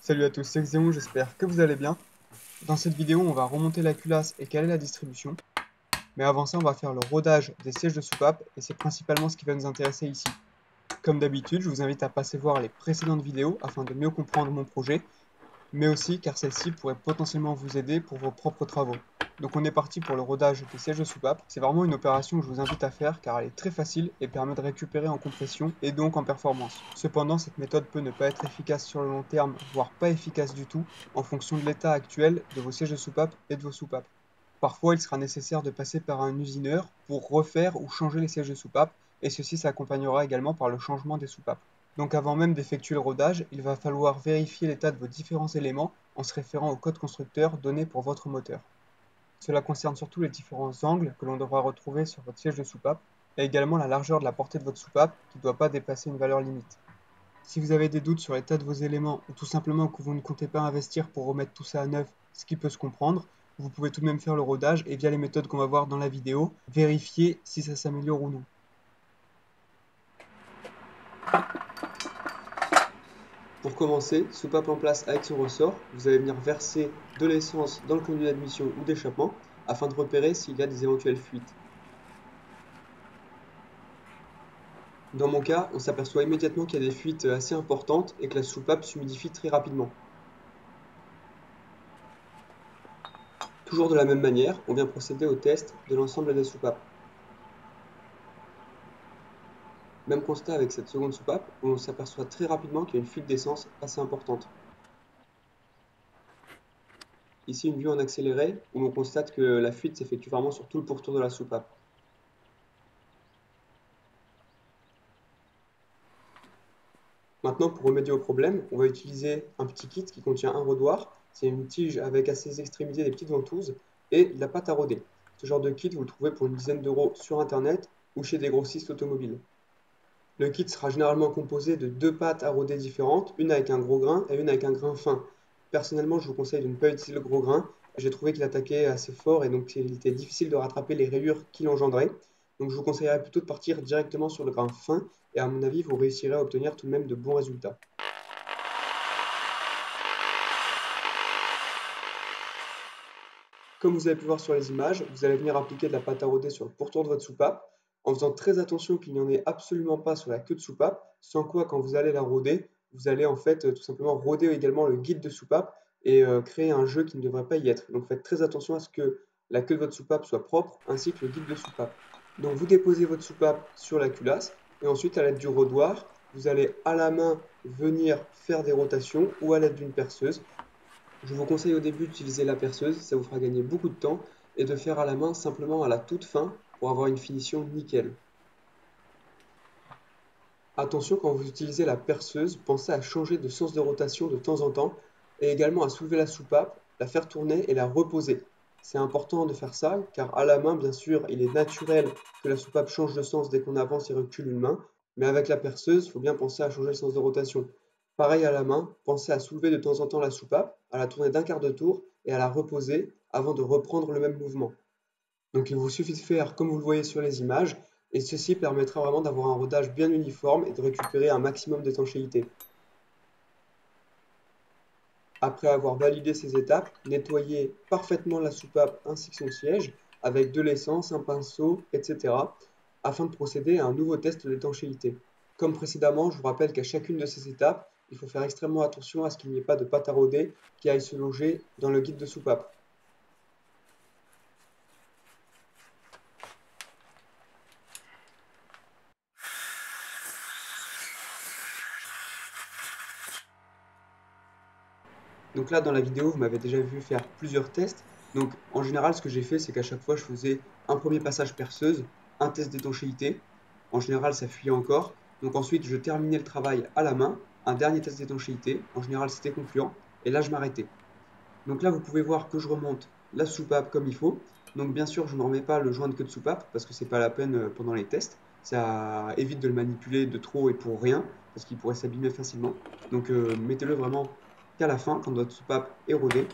Salut à tous, c'est Xéon, j'espère que vous allez bien. Dans cette vidéo, on va remonter la culasse et caler la distribution. Mais avant ça, on va faire le rodage des sièges de soupape et c'est principalement ce qui va nous intéresser ici. Comme d'habitude, je vous invite à passer voir les précédentes vidéos afin de mieux comprendre mon projet, mais aussi car celle-ci pourrait potentiellement vous aider pour vos propres travaux. Donc on est parti pour le rodage des sièges de soupape. C'est vraiment une opération que je vous invite à faire car elle est très facile et permet de récupérer en compression et donc en performance. Cependant, cette méthode peut ne pas être efficace sur le long terme, voire pas efficace du tout, en fonction de l'état actuel de vos sièges de soupape et de vos soupapes. Parfois, il sera nécessaire de passer par un usineur pour refaire ou changer les sièges de soupape, et ceci s'accompagnera également par le changement des soupapes. Donc avant même d'effectuer le rodage, il va falloir vérifier l'état de vos différents éléments en se référant au code constructeur donné pour votre moteur. Cela concerne surtout les différents angles que l'on devra retrouver sur votre siège de soupape et également la largeur de la portée de votre soupape qui ne doit pas dépasser une valeur limite. Si vous avez des doutes sur l'état de vos éléments ou tout simplement que vous ne comptez pas investir pour remettre tout ça à neuf, ce qui peut se comprendre, vous pouvez tout de même faire le rodage et via les méthodes qu'on va voir dans la vidéo, vérifier si ça s'améliore ou non. Pour commencer, soupape en place avec son ressort, vous allez venir verser de l'essence dans le conduit d'admission ou d'échappement afin de repérer s'il y a des éventuelles fuites. Dans mon cas, on s'aperçoit immédiatement qu'il y a des fuites assez importantes et que la soupape s'humidifie très rapidement. Toujours de la même manière, on vient procéder au test de l'ensemble des soupapes. Même constat avec cette seconde soupape, où on s'aperçoit très rapidement qu'il y a une fuite d'essence assez importante. Ici, une vue en accéléré, où l'on constate que la fuite s'effectue vraiment sur tout le pourtour de la soupape. Maintenant, pour remédier au problème, on va utiliser un petit kit qui contient un rodoir. C'est une tige avec à ses extrémités des petites ventouses et de la pâte à rôder. Ce genre de kit, vous le trouvez pour une dizaine d'euros sur internet ou chez des grossistes automobiles. Le kit sera généralement composé de deux pâtes à rôder différentes, une avec un gros grain et une avec un grain fin. Personnellement, je vous conseille de ne pas utiliser le gros grain. J'ai trouvé qu'il attaquait assez fort et donc il était difficile de rattraper les rayures qu'il engendrait. Donc je vous conseillerais plutôt de partir directement sur le grain fin et à mon avis, vous réussirez à obtenir tout de même de bons résultats. Comme vous avez pu voir sur les images, vous allez venir appliquer de la pâte à rôder sur le pourtour de votre soupape, en faisant très attention qu'il n'y en ait absolument pas sur la queue de soupape, sans quoi quand vous allez la rôder, vous allez en fait tout simplement rôder également le guide de soupape et créer un jeu qui ne devrait pas y être. Donc faites très attention à ce que la queue de votre soupape soit propre, ainsi que le guide de soupape. Donc vous déposez votre soupape sur la culasse, et ensuite à l'aide du rodoir, vous allez à la main venir faire des rotations ou à l'aide d'une perceuse. Je vous conseille au début d'utiliser la perceuse, ça vous fera gagner beaucoup de temps, et de faire à la main simplement à la toute fin pour avoir une finition nickel. Attention, quand vous utilisez la perceuse, pensez à changer de sens de rotation de temps en temps, et également à soulever la soupape, la faire tourner et la reposer. C'est important de faire ça, car à la main, bien sûr, il est naturel que la soupape change de sens dès qu'on avance et recule une main, mais avec la perceuse, il faut bien penser à changer le sens de rotation. Pareil à la main, pensez à soulever de temps en temps la soupape, à la tourner d'un quart de tour et à la reposer avant de reprendre le même mouvement. Donc il vous suffit de faire comme vous le voyez sur les images, et ceci permettra vraiment d'avoir un rodage bien uniforme et de récupérer un maximum d'étanchéité. Après avoir validé ces étapes, nettoyez parfaitement la soupape ainsi que son siège avec de l'essence, un pinceau, etc. afin de procéder à un nouveau test d'étanchéité. Comme précédemment, je vous rappelle qu'à chacune de ces étapes, il faut faire extrêmement attention à ce qu'il n'y ait pas de pâte à rôder qui aille se loger dans le guide de soupape. Donc là, dans la vidéo, vous m'avez déjà vu faire plusieurs tests. Donc en général, ce que j'ai fait, c'est qu'à chaque fois, je faisais un premier passage perceuse, un test d'étanchéité. En général, ça fuyait encore. Donc ensuite, je terminais le travail à la main, un dernier test d'étanchéité. En général, c'était concluant. Et là, je m'arrêtais. Donc là, vous pouvez voir que je remonte la soupape comme il faut. Donc bien sûr, je ne remets pas le joint de queue de soupape parce que c'est pas la peine pendant les tests. Ça évite de le manipuler de trop et pour rien parce qu'il pourrait s'abîmer facilement. Donc mettez-le vraiment qu'à la fin quand votre soupape est rodée.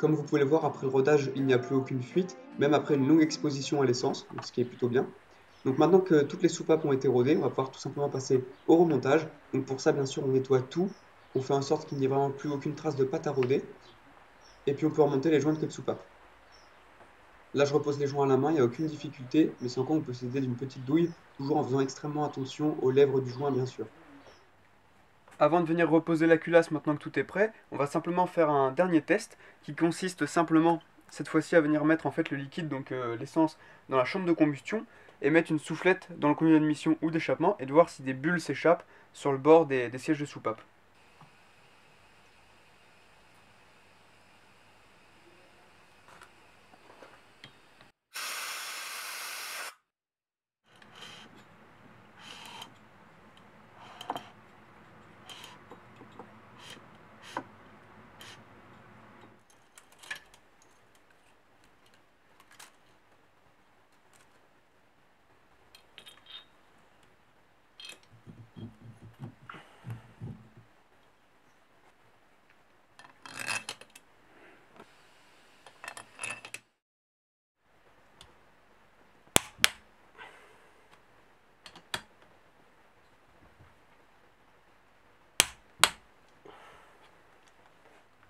Comme vous pouvez le voir, après le rodage, il n'y a plus aucune fuite, même après une longue exposition à l'essence, ce qui est plutôt bien. Donc maintenant que toutes les soupapes ont été rodées, on va pouvoir tout simplement passer au remontage. Donc pour ça, bien sûr, on nettoie tout, on fait en sorte qu'il n'y ait vraiment plus aucune trace de pâte à roder, et puis on peut remonter les joints de queue de soupape. Là, je repose les joints à la main, il n'y a aucune difficulté, mais sans quoi on peut s'aider d'une petite douille, toujours en faisant extrêmement attention aux lèvres du joint, bien sûr. Avant de venir reposer la culasse, maintenant que tout est prêt, on va simplement faire un dernier test qui consiste simplement, cette fois-ci, à venir mettre en fait le liquide, donc l'essence, dans la chambre de combustion et mettre une soufflette dans le conduit d'admission ou d'échappement et de voir si des bulles s'échappent sur le bord des sièges de soupape.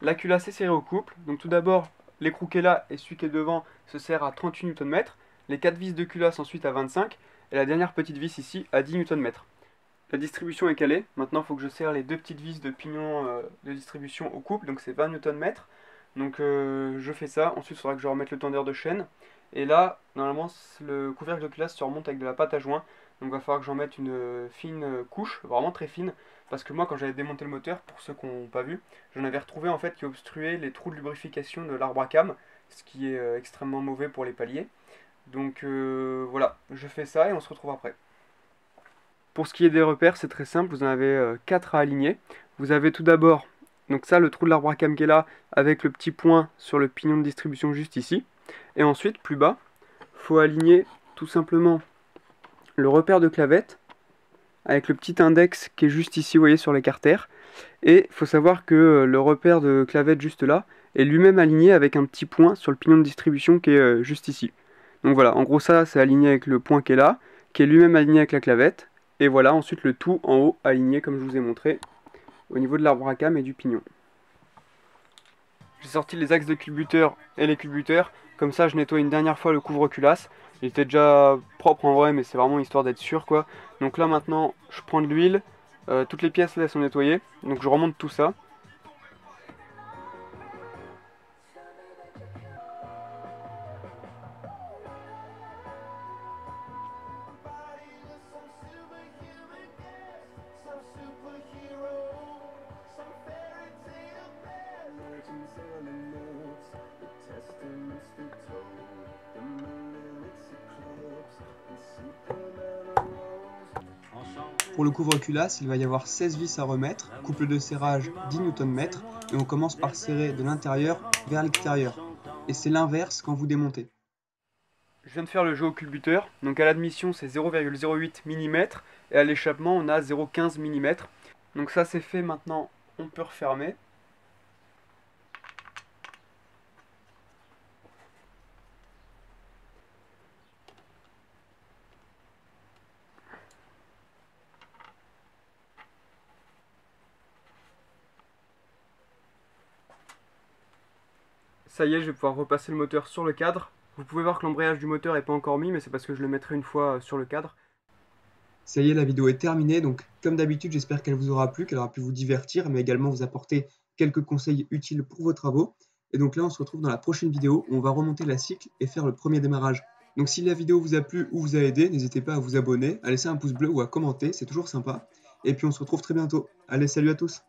La culasse est serrée au couple, donc tout d'abord l'écrou qui est là et celui qui est devant se serrent à 38 Nm, les 4 vis de culasse ensuite à 25 et la dernière petite vis ici à 10 Nm. La distribution est calée, maintenant il faut que je serre les deux petites vis de pignon de distribution au couple, donc c'est 20 Nm. Donc je fais ça, ensuite il faudra que je remette le tendeur de chaîne. Et là, normalement, le couvercle de culasse se remonte avec de la pâte à joint. Donc il va falloir que j'en mette une fine couche, vraiment très fine. Parce que moi, quand j'avais démonté le moteur, pour ceux qui n'ont pas vu, j'en avais retrouvé en fait qui obstruait les trous de lubrification de l'arbre à cam. Ce qui est extrêmement mauvais pour les paliers. Donc voilà, je fais ça et on se retrouve après. Pour ce qui est des repères, c'est très simple, vous en avez 4 à aligner. Vous avez tout d'abord, donc ça, le trou de l'arbre à cam qui est là, avec le petit point sur le pignon de distribution juste ici. Et ensuite, plus bas, il faut aligner tout simplement le repère de clavette avec le petit index qui est juste ici, vous voyez, sur l'écartère. Et il faut savoir que le repère de clavette juste là est lui-même aligné avec un petit point sur le pignon de distribution qui est juste ici. Donc voilà, en gros ça, c'est aligné avec le point qui est là, qui est lui-même aligné avec la clavette. Et voilà, ensuite le tout en haut aligné comme je vous ai montré au niveau de l'arbre à cam et du pignon. J'ai sorti les axes de culbuteur et les culbuteurs, comme ça je nettoie une dernière fois le couvre-culasse. Il était déjà propre en vrai, mais c'est vraiment histoire d'être sûr quoi. Donc là maintenant je prends de l'huile, toutes les pièces là sont nettoyées, donc je remonte tout ça. Pour le couvre-culasse, il va y avoir 16 vis à remettre, couple de serrage 10 Nm, et on commence par serrer de l'intérieur vers l'extérieur. Et c'est l'inverse quand vous démontez. Je viens de faire le jeu au culbuteur, donc à l'admission c'est 0,08 mm, et à l'échappement on a 0,15 mm. Donc ça c'est fait, maintenant on peut refermer. Ça y est, je vais pouvoir repasser le moteur sur le cadre. Vous pouvez voir que l'embrayage du moteur n'est pas encore mis, mais c'est parce que je le mettrai une fois sur le cadre. Ça y est, la vidéo est terminée, donc comme d'habitude, j'espère qu'elle vous aura plu, qu'elle aura pu vous divertir, mais également vous apporter quelques conseils utiles pour vos travaux. Et donc là, on se retrouve dans la prochaine vidéo où on va remonter la cycle et faire le premier démarrage. Donc si la vidéo vous a plu ou vous a aidé, n'hésitez pas à vous abonner, à laisser un pouce bleu ou à commenter, c'est toujours sympa. Et puis on se retrouve très bientôt. Allez, salut à tous!